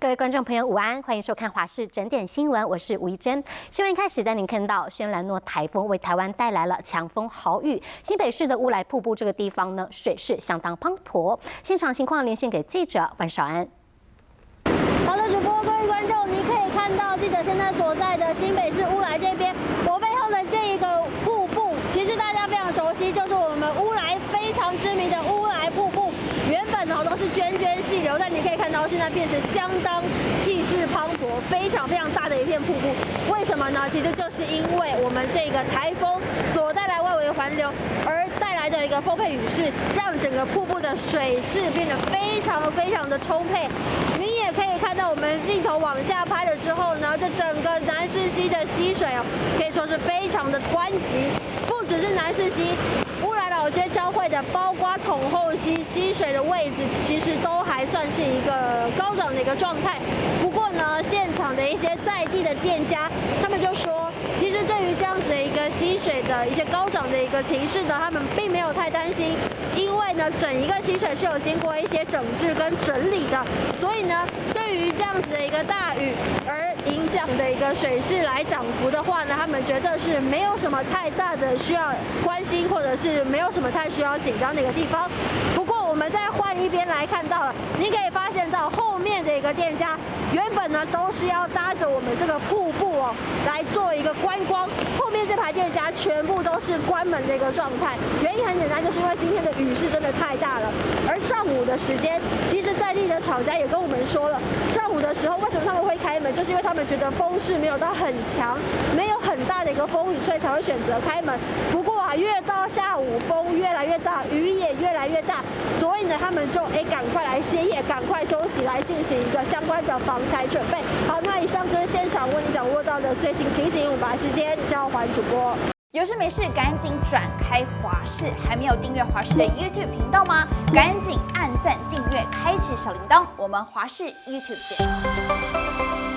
位观众朋友午安，欢迎收看华视整点新闻，我是吴怡珍。新闻一开始带您看到轩岚诺台风为台湾带来了强风豪雨，新北市的乌来瀑布这个地方呢，水势相当滂沱。现场情况连线给记者万少安。好的，主播各位观众，你可以看到记者现在所在的新北市乌来这边，我背后的这一个瀑布，其实大家非常熟悉，就是我们乌来非常知名的乌来瀑布。原本呢都是涓涓细流，但你可以看到现在变成相当气势磅礴、非常大的一片瀑布。为什么呢？其实就是因为我们这个台风所带来外围环流而带来的一个丰沛雨势，让整个瀑布的水势变得非常的充沛。你也可以看到我们镜头往下拍了之后呢，这整个南势溪的溪水哦，可以说是非常的湍急，不只是南势溪。乌来老街交汇的，包括统后溪溪水的位置，其实都还算是一个高涨的一个状态。不过呢，现场的一些在地的店家，他们就说，其实对于这样子的一个溪水的一些高涨的一个情势呢，他们并没有太担心，因为呢，整一个溪水是有经过一些整治跟整理的，所以呢，对于这样子的一个大雨而影响的一个水势来涨幅的话呢，他们觉得是没有什么太大的需要关心，或者是没有什么太需要紧张的一个地方。不过我们再换一边来看到了，你可以发现到后面的一个店家，原本呢都是要搭着我们这个瀑布哦来做一个观光，后面这排店家全部都是关门的一个状态。原因很简单，就是因为今天的雨势真的太大了。而上午的时间，其实在地的厂家也跟我们说了，上午的时候为什么他们会开门，就是因为他们觉得风势没有到很强，没有很大的一个风雨，所以才会选择开门。不过啊，越到下午风越来越大，雨也越来越大，所以呢，他们就赶快来歇业，赶快休息，来进行一个相关的防台准备。好，那以上就是现场为你掌握到的最新情形，我们把时间交还主播。有事没事赶紧转开华视，还没有订阅华视的 YouTube 频道吗？赶紧按赞订阅，开启小铃铛，我们华视 YouTube 见。